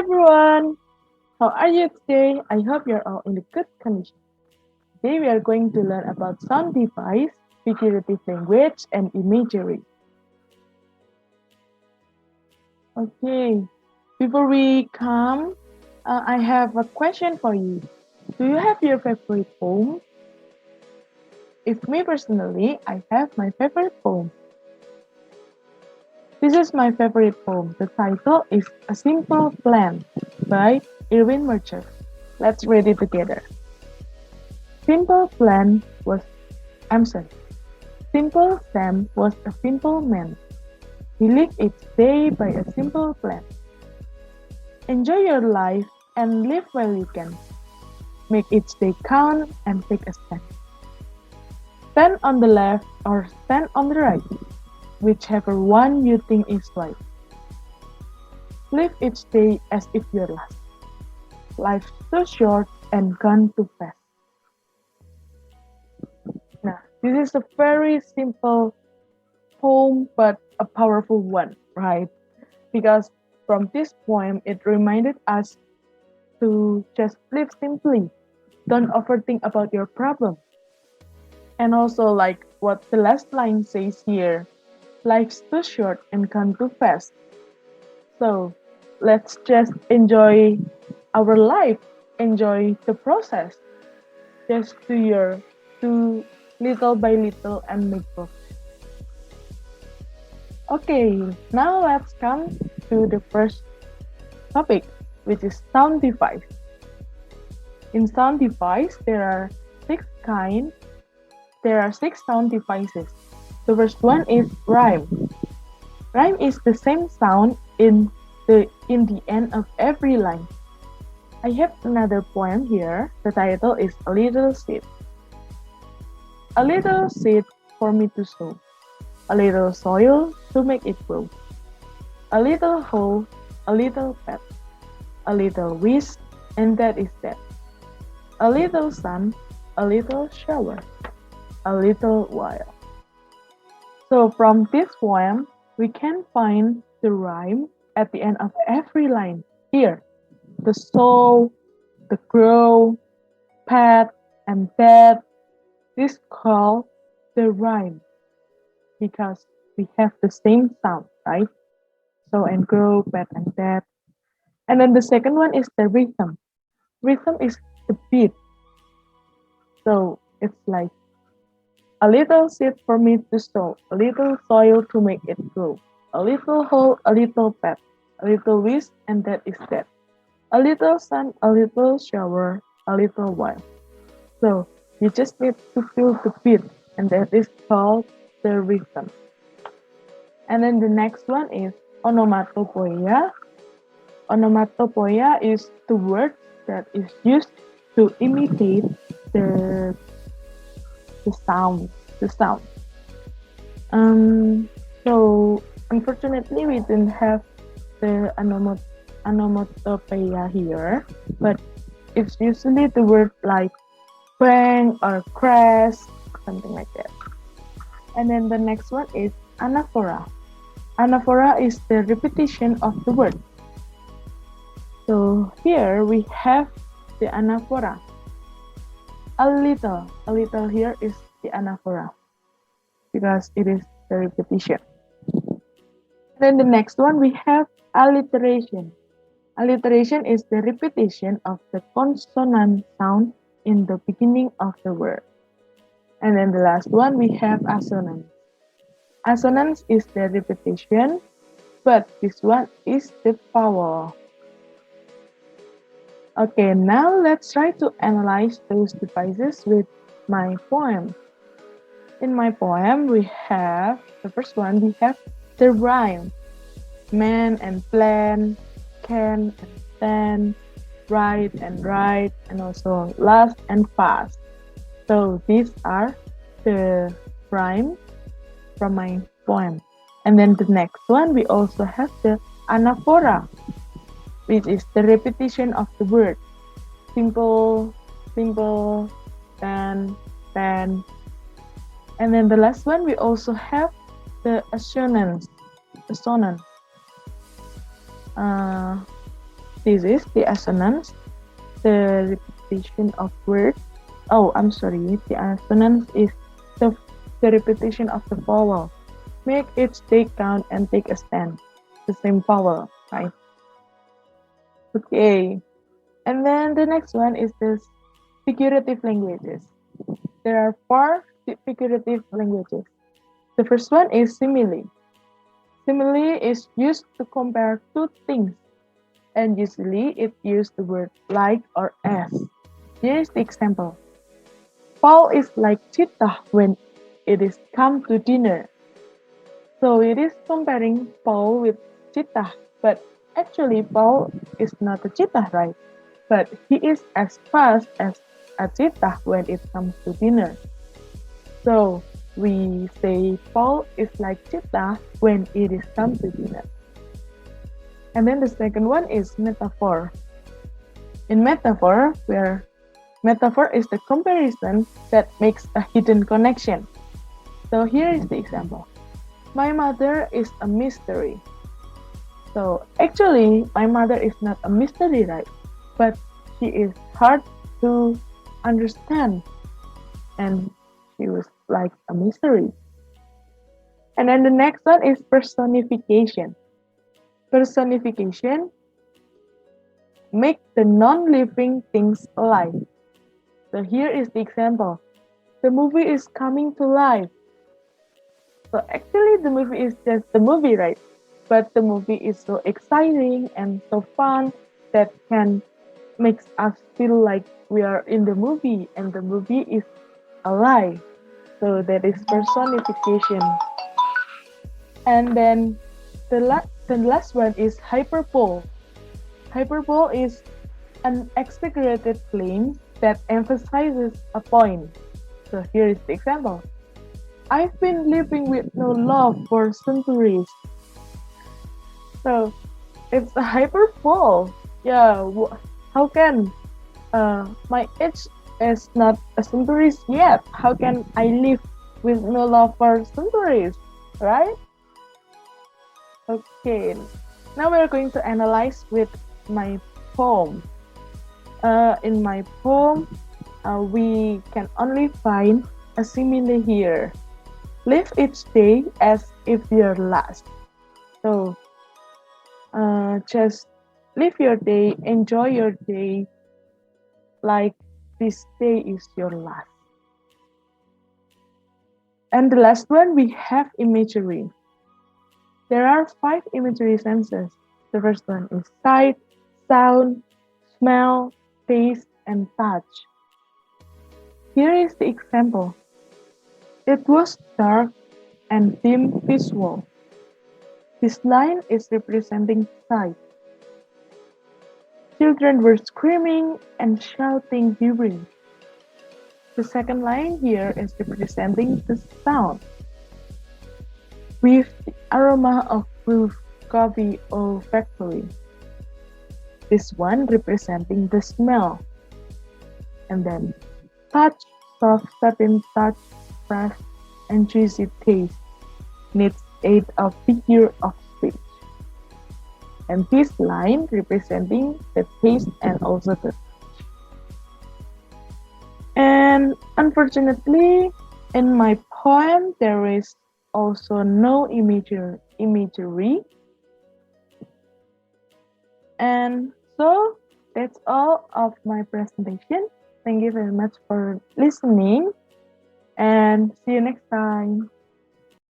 everyone! How are you today? I hope you're all in a good condition. Today we are going to learn about sound device, figurative language, and imagery. Okay, before we come, I have a question for you. Do you have your favorite poem? If me personally, I have my favorite poem. This is my favorite poem. The title is A Simple Plan by Irwin Mercer. Let's read it together. Simple Plan was Amson. Simple Sam was a simple man. He lived each day by a simple plan. Enjoy your life and live while you can. Make each day count and take a stand. Stand on the left or stand on the right, whichever one you think is right. Live each day as if your last. Life's too short and gone too fast. Now, this is a very simple poem, but a powerful one, right? Because from this poem, it reminded us to just live simply. Don't overthink about your problem. And also, like what the last line says here, life's too short and gone too fast. So let's just enjoy our life, enjoy the process. Just do little by little and make progress. Okay, now let's come to the first topic, which is sound device. In sound device, there are six sound devices. The first one is rhyme. Rhyme is the same sound in the end of every line. I have another poem here. The title is A Little Seed. A little seed for me to sow. A little soil to make it grow. A little hole, a little pet. A little wish, and that is that. A little sun, a little shower. A little while. So from this poem, we can find the rhyme at the end of every line. Here, the sow, the grow, pet, and that. This called the rhyme because we have the same sound, right? Sow and grow, pet and that. And then the second one is the rhythm. Rhythm is the beat. So it's like a little seed for me to sow, a little soil to make it grow, a little hole, a little pet, a little wish, and that is that. A little sun, a little shower, a little while. So you just need to feel the beat, and that is called the rhythm. And then the next one is onomatopoeia. Onomatopoeia is the word that is used to imitate the sound. So unfortunately, we didn't have the onomatopoeia here, but it's usually the word like bang or crash, something like that. And then the next one is anaphora. Anaphora is the repetition of the word. So here we have the anaphora. A little here is the anaphora because it is the repetition. Then the next one we have alliteration. Alliteration is the repetition of the consonant sound in the beginning of the word. And then the last one we have assonance. Assonance is the repetition, but this one is the vowel. Okay, now let's try to analyze those devices with my poem. In my poem, we have, the first one, we have the rhyme. Man and plan, can and stand, right and right, and also last and fast. So these are the rhyme from my poem. And then the next one, we also have the anaphora, which is the repetition of the word. Simple, simple, then. And then the last one, we also have the assonance. This is the assonance, the repetition of words. Oh, I'm sorry. The assonance is the, the repetition of the vowel. Make each take count and take a stand. The same vowel, right? Okay. And then the next one is this figurative languages. There are four figurative languages. The first one is simile. Simile is used to compare two things, and usually it uses the word like or as. Here is the example. Paul is like cheetah when it is come to dinner. So it is comparing Paul with cheetah, but actually Paul is not a cheetah, right? But he is as fast as a cheetah when it comes to dinner. So we say Paul is like cheetah when it is come to dinner. And then the second one is metaphor. In metaphor, where metaphor is the comparison that makes a hidden connection. So here is the example. My mother is a mystery. So actually, my mother is not a mystery, right? But she is hard to understand, and she was like a mystery. And then the next one is personification. Personification make the non-living things alive. So here is the example. The movie is coming to life. So actually the movie is just the movie, right? But the movie is so exciting and so fun that can makes us feel like we are in the movie and the movie is alive. So that is personification. And then the last one is hyperbole. Hyperbole is an exaggerated claim that emphasizes a point. So here is the example. I've been living with no love for centuries. So it's a hyperbole. Yeah, how can my age is not a centuries yet? How can I live with no love for centuries? Right? Okay. Now we're going to analyze with my poem. In my poem, we can only find a simile here. Live each day as if your last. So, just live your day, enjoy your day like this day is your last. And the last one, we have imagery. There are 5 imagery senses. The first one is sight, sound, smell, taste, and touch. Here is the example. It was dark and dim visual. This line is representing sight. Children were screaming and shouting hearing. The second line here is representing the sound. With the aroma of brewed coffee olfactory. This one representing the smell. And then touch, soft satin touch, fresh and juicy taste needs aid of figure of speech. And this line representing the taste and also the touch. And unfortunately, in my poem, there is also no imagery. And so that's all of my presentation. Thank you very much for listening and see you next time.